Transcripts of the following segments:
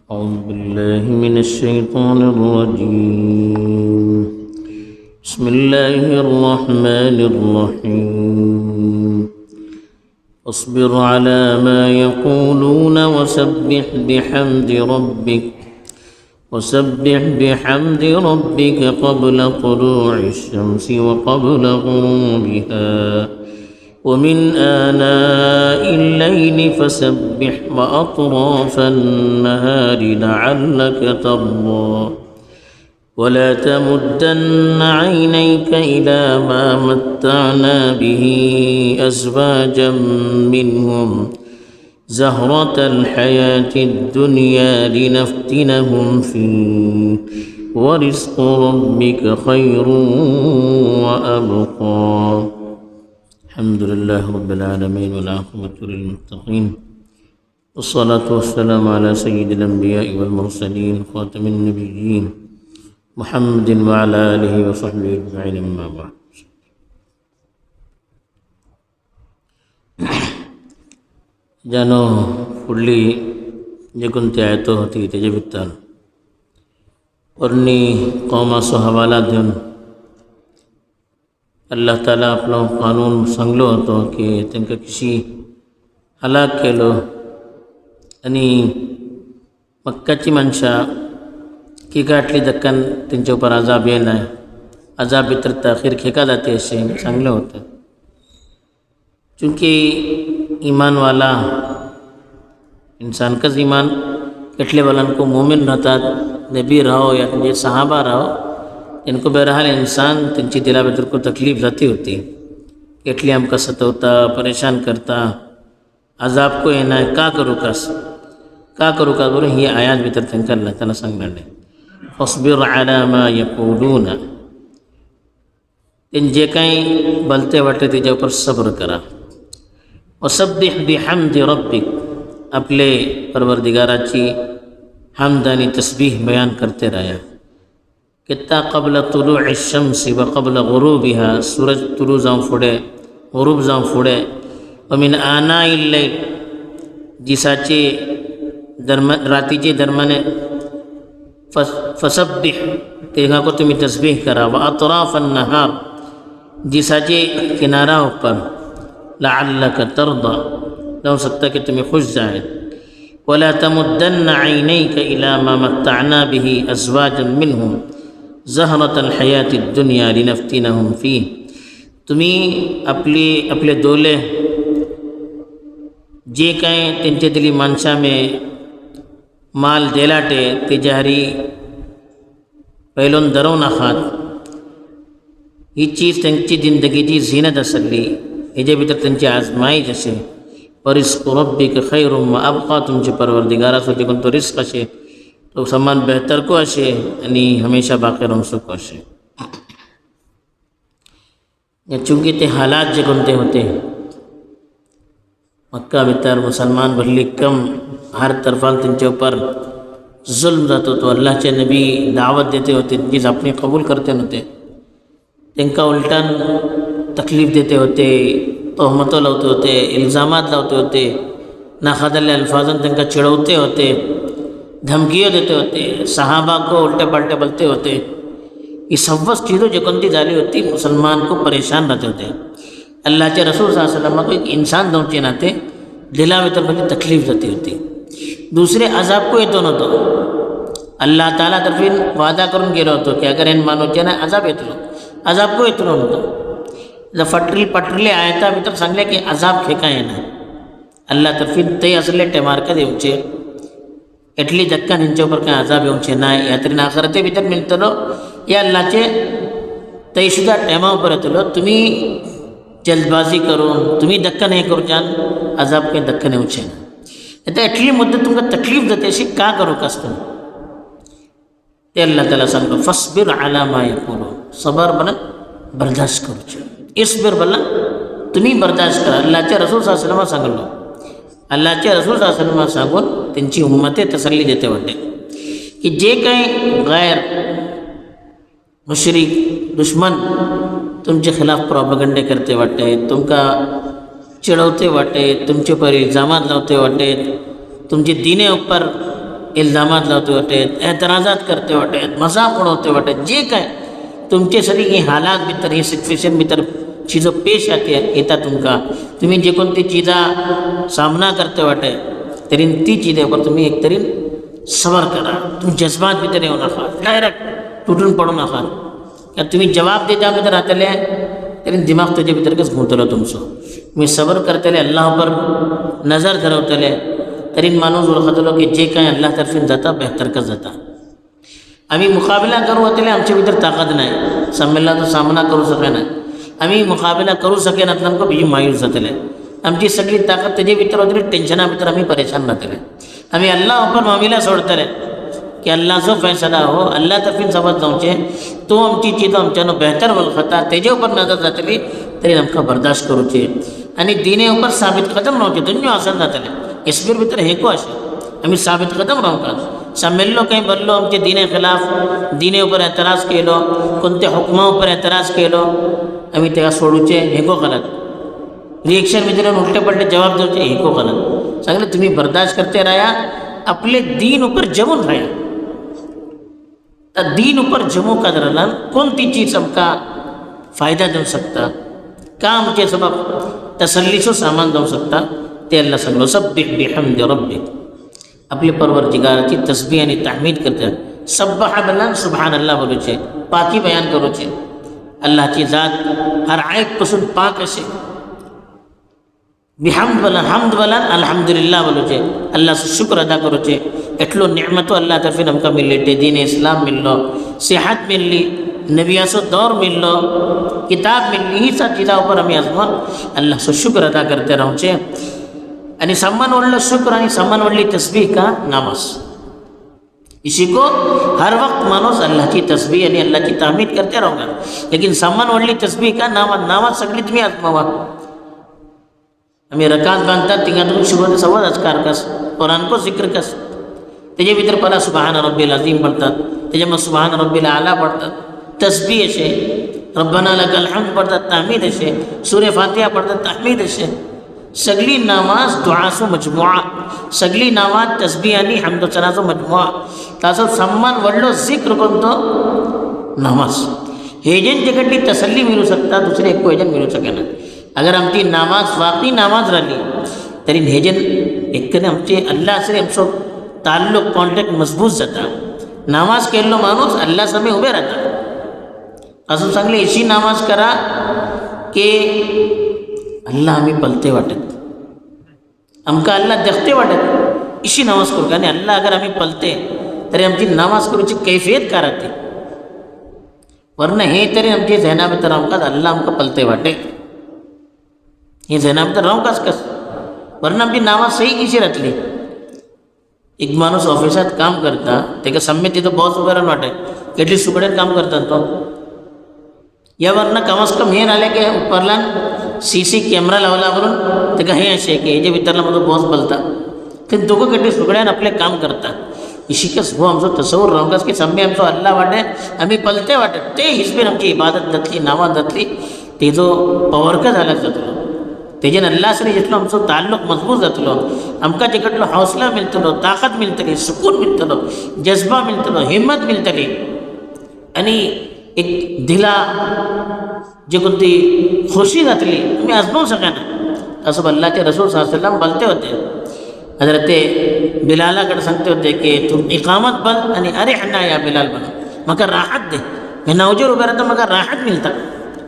أعوذ بالله من الشيطان الرجيم بسم الله الرحمن الرحيم اصبر على ما يقولون وسبح بحمد ربك قبل طلوع الشمس وقبل غروبها ومن آناء الليل فسبح وأطراف النهار لعلك ترضى ولا تمدن عينيك إلى ما متعنا به أزواجا منهم زهرة الحياة الدنيا لنفتنهم فيه ورزق ربك خير وأبقى الحمد لله رب العالمين والعاقبة للمتقين والصلاة والسلام على سيد الأنبياء والمرسلين خاتم النبيين محمد وعلى آله وصحبه أجمعين أما بعد जानो फुडली जे कोणती आयतो होती तेजे भितर पोरणी कौमाचो हवाला दिवन अल्लाह ताला आपलो कानून सांगलो होतो की तांकां कशी हलाक केलो आनी मक्काची मनशां की गाठली दक्कन तेंचे उपर अजाब येना अजाब भितर ताखीर खेका जाते अशें सांगलें होतं चूँकि ईमान वाला इंसान का ईमान कटले वालन को मोमिन रहता नबी रहो या तुझे सहाबा रहो इनको बहरहाल इंसान तेंची दिला भितर को तकलीफ जाती होती केटली आमकां सतवता परेशान करता अजाब को येना का करूँ करूँ ही आयात भितर तांकां अल्लाह ताला सांगलें फस्बिर अला मा यक़ूलून तें जे कांय भलते वाटे तेजे उपर सब्र करा वसब्बिह बिहम्दि रब्बिक आपले परवरदिगाराची हमद आनी तस्बीह बयान करते रहा कित्ता कबल तुलूइ शम्सी व कबल गुरूबिहा सूरज तुलू जावं फुडें गुरूब जावं फुडें व मिन आनाइल लैल दिसाचे रातीचे दरम्यान फसब्बिह तेगा को तुम्ही तस्बीह करा व अतराफ अन्नहार दिसाचे किनारा ऊपर लअल्लक तर्दा जाऊं सकता कि तुम्हें खुश जाए वला तमुद्दन्न ऐनैक इला मा मत्तअना बिही अज़वाजन मिनहुम ज़हरतल हयातिद दुनिया लिनफ्तिनहुम फीह तुम्ही आपले दोले जे कांय तेंचे दिली मनशा में माल देलाटे तेजे हारी पयलोन धरोवन नाखात ही चीज तेंची जिंदगीची झीनत आसली हेजे भितर तेंची आजमाईश अशें वरिज़्क़ु रब्बिक खैरुम व अबक़ा तुमचे परवरदिगाराचो जे कोण तो रिस्क अशें तो समान बेहतर को अशें आनी हमेशा बाकी रावंक अशें चूँकि ते हालात जे कोणते होते मक्का भितर मुसलमान भरली कम हर तरफान तेंचे ऊपर जुल्म जातो तो अल्लाहचे नबी दावत देते होते जी अपनी कबूल करते नव्हते तेंकां उलटान तकलीफ देते होते तोहमतों लावते होते इल्ज़ामात लावते होते नाखादले अल्फाजन तेंकां चिड़वते होते धमकियों देते होते सहाबा को उल्टे पलटे बोलते होते ये सब चीज़ों जो कोणती जाली होती मुसलमान को परेशान रहते होते अल्लाह के रसूल सल्लल्लाहु अलैहि वसल्लम को एक इंसान दोनचे नाते दिला भितर म्हणजे तकलीफ जाती होती दुसरे अजाब को येतो नव्हतो अल्लाह ताला तर्फे वादा करून गेलो होतो की अगर हें मानूचे ना अजाब येतलो अजाब को येतो नव्हतो पटरले आयता भितर सांगले की अजाब खेका येना अल्लाह तर्फे ते असले टेमारकत येवचे एटली दक्कन हेंचे उपर कांय अजाब येवचे ना ह्या तरेन आखरते भितर मेळटलो या अल्लाचे ते सुद्दां टेमा उपर येतलो तुमी जल्दबाजी करून तुम्ही दक्कन हे करूच्यान अजाब काही दक्कन येवचे ना आता एटली मुद्दत तुमकां तकलीफ जाते अशी का करूंक आसता ते अल्लाह ताला सांगलो फस्बिर अला मा यक़ूलून सबर बलन बर्दाश्त करूचे इसबिर बलन तुम्ही बर्दाश्त करा अल्लाहचे रसूल सल्लल्लाहु अलैहि वसल्लम सांगलो अल्लाहचे रसूल सल्लल्लाहु अलैहि वसल्लम सांगून त्यांची उम्मते तसल्ली देते वाटे की जे काही गैर मुशरिक दुश्मन तुमचे खिलाफ प्रोपेगंडे करते वाटे तुमका चिड़वते वाटे तुमचे पर इल्ज़ामात लावते वाटे तुमचे दीने ऊपर इल्जामात लावते वाटेत, एतराजात करते वाटेत, मजाक उडवते वाटेत, जे काय तुमचे सगळी ही हालात भितर ही सिच्युएशन भितर चीजो पेश येता तुमकां, तुम्ही जे कोणती चिजा सामना करते वाटे तरी ती चिजेवर तुम्ही एक तरी सबर करा. तुम्ही जज्बात भितर येऊ नका, डायरेक्ट तुटून पडू नका. कित्याक तुम्ही जवाब दिता भितर रावतले तरी दिमाग तुजे भितर घुंवतलो तुमचो. तुम्ही सबर करतले, अल्लाह पर नजर धरवतले तरी माणूस वळखतलो की जे काय अल्लाह तर्फीन जाता बेहतर का जाता. आम्ही मुकाबला करू वतले आमच्या भितर ताकद नाही, संमेलनाचो सामना करू शकेना, आम्ही मुकाबला करू शकेनातल्यान आमकां बेगीन मायूस जातले. आमची सगळी ताकद तेजे भितर वतली, टेन्शना भितर आमी परेशान जातले. आमी अल्लाह पर मामिला सोडतले की अल्लाहचो फैसला हो, अल्लाह तर्फीन समज जावचे, तो आमची चिजो आमच्यान बेहतर वळखता, तेजे उपर नजर जातली तरी आमकां बर्दाश्त करूचे आनी दिने उपर साबीत कदम रावचे. दुनिया आसान जातले इस्बीर भितर हेको अशें आमी साबीत कदम रावतात. सम्मेल्लो काही बोल्लो आमचे दिने खिलाफ, दिने उपर एतराज केलो, कोणत्या हुकमा उपर एतराज केलो, आमी तेका सोडूचे हेको गलत. रिएक्शन भितर उलटे पलटे जवाब दिवचे हेको गलत. सांगले तुम्ही बर्दाश्त करते राया, आपले दीन उपर जमून राया. दीन उपर जमू का धरलान कोणती चीज आमकां फायदा देऊ शकता, का आमचे सबब तसल्लीचो सामान जावं शकता, ते अल्लाह सांगलो सब्बिह बिहम्दि रब्बिक. आपले परवरदिगाराची तस्बीह आणि तहमीद करते. सब्बाह बलान सुभान अल्लाह बोलूचे, पाकी बयान करूचे, अल्लाहची जात हर आयबपासून पाक असे. बिहम्द बलान हमद बलान अल्हम्दुलिल्लाह बोलूचे, अल्लाहचो शुक्र अदा करूचे. एटलो नेमतो अल्लाह तर्फीन आमकां मिल्ले, ते दीन इस्लाम मिल्लो, सेहत मिल्ली, नबियाचो दौर मिल्लो, किताब मिल्ली, ही सब चीज़ा ऊपर आमी आजमोन अल्लाहचो शुक्र अदा करते रावचे. आणि सम्मान वाढलं शुक्र आणि सम्मान वाढली तस्बीह का नमाज. इसी को हर वक्त मानूस अल्लाह की तस्बीह आणि अल्लाह की तामीद करते रहोगा. लेकिन सम्मान वाढली तस्बीह का नमाज, नमाज सगळी तुम्ही आजमावा. आम्ही रकात बांधतात तिंगा तुम्ही शुभ सवज अजकार कस, कुरान को जिक्र कस, तेजे भितर पहिला सुबहान रब्बिल अजीम पडतात, तेजे मग सुबहान रब्बिल आला पडतात, तस्बीह अशे, रब्बना लकल हम्द पडतात, ताहमीद अशे, सूरे फातिहा पडतात, ताहमीद अशे. सगळी नामाज दुआचो मजमुआ, सगळी नामाज तस्बीह आणि हम्द सनाचो मजमुआ. ताचो सम्मान व्हडलो जिक्र कोणतो नमाज. हेजेन जे कडली तसल्ली मिळू शकता, दुसरे एक हेजेन मिळू शकेना. अगर आमची नामाज वाकई नामाज राहिली तरी हेजेन एक आमचे अल्लाह सरी आमचो ताल्लुक कॉन्टॅक्ट मजबूत जाता. नामाज केल्लो माणूस अल्लाह समे उभे राहता. असं सांगले अशी नामाज करा की अल्लाह आम्ही पलते वाटत, आमकां अल्लाह देखते वाटत, इशी नमाज करू का. आणि अल्लाह अगर आम्ही पलते तरी आमची नमाज करूची कैफियत का राहते. वरना हे तरी आमची झेना भितर आमकां अल्लाह आमकां पलते वाटे, हे झेना भितर रावकाच कस. वरना आमची नामाज सही कशी राहतली. एक माणूस ऑफिसात काम करता, तेका सम्य तिथं बॉस उभे राहून वाटे केटली सुकडेन काम करतात तो. या वरना कम से कम हे राहिले की उपरल्यान CC कॅमेरा लावला म्हणून तेका हे अशें की हेजे भितरला म्हजो बॉस बोलता, ते दोघं कटली सुकड्यान आपले काम करतात. इशिकच हो आमचो तसवूर रावकाच की सम्य आमचो अल्लाह वाटे, आमी पलते वाटे, ते हिसबीन आमची इबादत जातली, नामाज जातली, तेजो पवर्क झाल्याक जातलो. तेजेन अल्लाह सरी जितलो आमचो ताल्लुक मजबूत जातलो, आमकां जे कडलो हौसला मिळतलो, ताकद मिळतली, सुकून मिळतलो, जज्बा मिळतलो, हिम्मत मिळतली. आणि एक दिला जे कोणती खुशी जातली आम्ही आजमावू शकाना. असं अल्लाहचे रसूल सल्लल्लाहु अलैहि वसल्लम बोलते होते. हजरत बिलालाकडे सांगते होते की तू इकामत बन आणि अरे हन्ना या बिलाल बन, म्हाका राहत दे. मी नावजेर उभे राहता म्हाका राहत मिळता,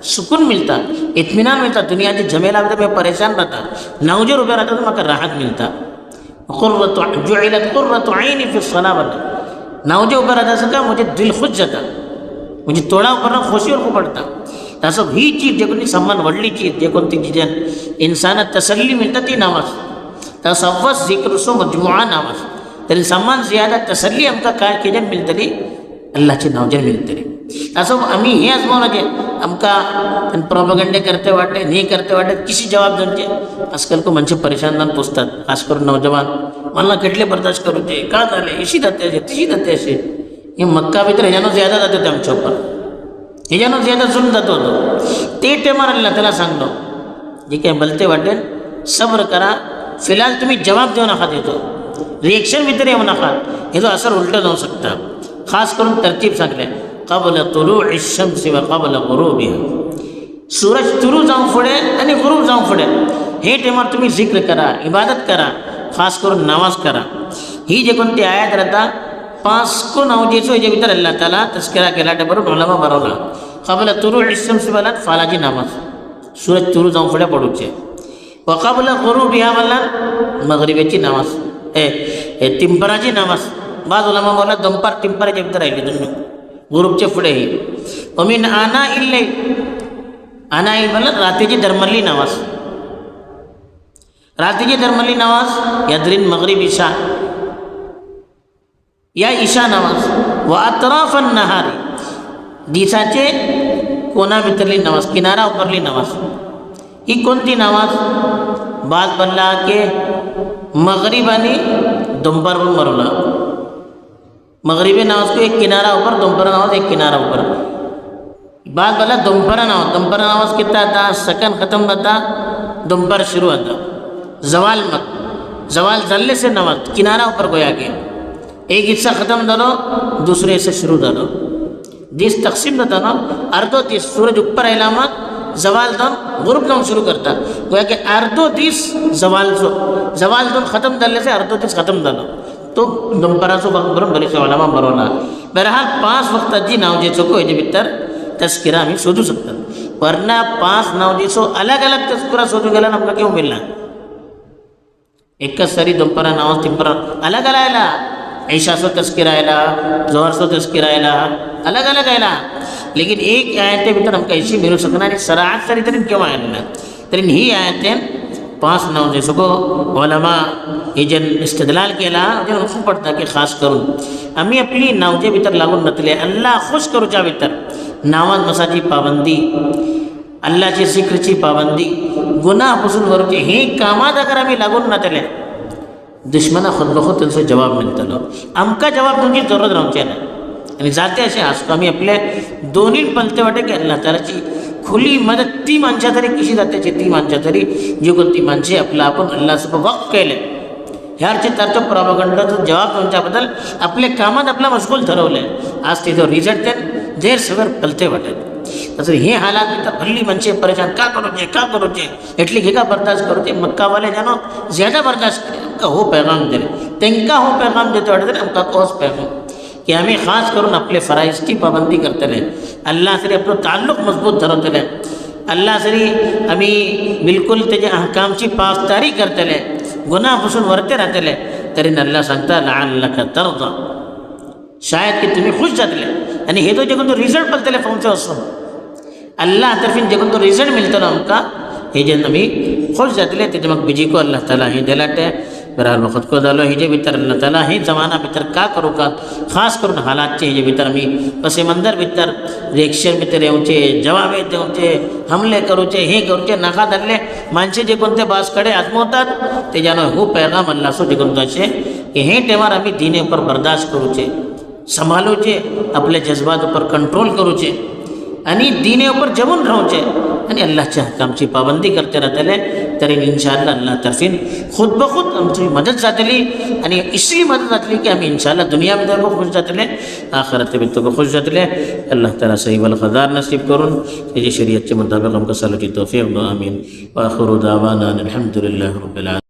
सुकून मिळता, इत्मिनान मिळता. दुनियाची झमेला भितर मी परेशान राहता, नावजेर उभे राहता तर म्हाका राहत मिळता. जुइलत कुर्रतु ऐनी फी सलाह बन, नावजे उभे राहता का म्हणजे दिल खुश जाता, म्हणजे तोडा करणं खोशीवर खूप पडता. तसं ही चीज जे कोणती सम्मान व्हडली चीज जे कोणती जिच्यान इन्सानात तसल्ली मिळता ती नामाज. तसं अव्वस जिक्रुसो मजमुआ नामाज. तरी सम्मान जियादा तसल्ली आमकां काय केजेन मिळतली, अल्लाहचे नावजेन मिळतली. असं आम्ही हे आजमावलं जे आमकां प्रोपगंडे करते वाटे, न्ही करते वाटे, किसी जवाब देवचे. आजकाल को मनसे परेशान जावन पोसतात, खास करून नौजवान. मला केटले बर्दाश्त करूचे, का जाले, इशी जाते अशें, तिशी जाते अशें. हे मक्का भितर हेज्यानूच ज्यादा जाते ते आमच्या उपर, हेज्यानूच ज्यादा जुल्म जातो होतो. ते टायमार अल्लाह त्याला सांगलो जे काही बोलते वाटेन सब्र करा, फिलहाल तुम्ही जवाब देऊ नका देतो, रिएक्शन भितर येऊ नका, हेजो असर उलटो जावंक शकता. खास करून तरतीब सांगले क़ब्ल तुलूइ शम्सी व क़ब्ल गुरूबिहा. सूरज तुलू जावंक फुडें आनी गुरूब जावंक फुडें हे टायमार तुमी जिक्र करा, इबादत करा, खास करून नमाज करा. ही जे कोणती आयत राहता 5 नवजेचो हेजे भितर अल्लाह ताला तस्करा केला ते बरोबर उलमा बरवला. क़ब्ल तुलूइ शम्सी म्हणल्यार फालाची नमाज, सूरज तुलू जावंक फुडें पडूचे. व क़ब्ल गुरूबिहा म्हणल्यार मगरिबेची नमाज, तिंपराची नमाज. बाद उलमा बोला दंपार तिंपराच्या भितर आयली दोन गुरूबचे फुडें ही. वमिन आना इल्ले, आना इल म्हणल्यार रातीची धर्मल्ली नमाज, रातीची धर्मल्ली नमाज या दरीन मगरिब इशा या इशा नमाज. व अतराफन नहारी, दिसाचे कोना भितरली नमाज, किनारा उपरली नमाज. ही कोणती नमाज? बाद बनला के मगरिब आणि दोपहर पण मरवला. मगरिबी नमाज को एक किनारा ऊपर, दोपहर नमाज एक किनारा ऊपर. बाद बोला दोपहर नमाज कितना था? सेकंड ख़त्म होता, दोपहर शुरू होता. जवाल मत, जवाल जलने से नमाज किनारा ऊपर गोया के एक हिस्सा ख़त्म झालो, दुसरे हिस्से शुरू झालो. दिस तकसीम जाता ना, अर्धो दीस सूरज ऊपर आयला मग जवाल जाऊन गुरूब जाऊन सुरू करता. गोया की अर्धो दीस जवाल जाऊन ख़त्म झाले से अर्धो दीस ख़त्म झालो तो दोपहराचो वक्त बरोवन बरेचशे ओलामा बरोवला. बहरहाल 5 वक्ताची नावजेचो हेजे भितर तस्किरा आमी सोदूं शकतात. वरना 5 नावजेचो अलग अलग तस्किरा सोदूं गेल्यार आमकां केव मेळना. एकच सारी दोपहरा नमाज तिंपरा अलग अलग आयला, ऐशाचो तस्किरा आयला, जोहरचो तस्किरा आयला, अलग अलग आयला. लेकिन एक आयते भितर आमकां अशी मेळूं शकना आनी सराहत सारी तरेन केव्हा आयला. तरी ही आयतेन 5 नावजेचो ओलामा हेजेन इस्तदलाल केला. हेजेर खूब पडटा की खास करून आमी आपली नावजे भितर लागून नातले. अल्लाह खुश करूच्या भितर नामाज मसाची पाबंदी, अल्लाहची जिक्रची पाबंदी, गुन्हा पासून वरूचे हे कामात अगर आमी लागून नातले दुश्मना खुद बखूद तांचो जवाब मेळटलो. आमकां जवाब दिवची जरूरत रावचे ना. आनी जाते अशें आसता आमी आपले दोनूय पलते वाटे की अल्लाह तालाची खुली मदत ती माणसा तरी कशी जाते, ती माणसा तरी जी कोणती माणसे आपला आपण अल्लाह वक्त केले ह्याचे ताचो प्रोपगंडाचो जवाब दिवच्या बद्दल आपले कामात आपला मशगूल ठरवले. आज तिचो रिजल्ट ते देर सगळं पलते वाटत. तसं हे हालात भितर हल्ली मनसे परेशान का करूचे एटली हे का बर्दाश्त करूचे. मक्का वाले जानो ज्यादा बर्दाश्त करे. आमकां हो पैगाम दिले, तांकां हो पैगाम देते वाटत आमकां तोच पैगाम की आमी खास करून आपले फराइजची पाबंदी करतले, अल्लाह सरी आपलो ताल्लुक मजबूत धरतले, अल्लाह सरी आमी बिलकुल तेजे अहकामची पासदारी करतले, गुन्हा पासून वरते राहतले. तरी अल्लाह सांगता लअल्लका तर्दा, शायद की तुम्ही खुश जातले. आणि हे तो जे कोण रिजल्ट पडतले फोनचो वचून अल्लाह तर्फीन जे कोण तो रिजल्ट मेळटलो आमकां हे जे आमी खुश जातले. तेजे म्हाका बिजीको अल्लाह ताला हे दिलाटे. बहरहाल वखत को जालो हेजे भितर अल्लाह ताला हे जमाना भितर का करूं का खास करून हालातचे हेजे भितर आमी पसे मंदर भितर रिएक्शन भितर येवचे, जवाबे दिवचे, हमले करूचे, हे करूचे नाका धरले माणसे जे कोणते बास कडे आजमवतात तेजानो हो पैगाम अल्लाहचो जे कोणतो अशें की हे टायमार आमी दिने उपर बर्दाश्त करूचे, सांबाळूचे, आपले जज्बात उपर कंट्रोल करूचे आणि दिने उपर जमून रावचे आणि अल्लाहच्या हकामची पाबंदी करते राहतले. तरी इंशाअल्लाह अल्लाह तर्फीन खुद बखूद आमची मदत जातली आणि इसली मदत जातली की आमी इंशाअल्लाह दुनिया भितर खुश जातले, आखिरत भितर खुश जातले. अल्लाह ताला सही वल खदार नसीब करून तेजी शरीयतचे मुताबिक आमकां चलूची तौफीक दो. आमीन. व आखिरु दावाना अल्हम्दुलिल्लाहि रब्बिल आलमीन.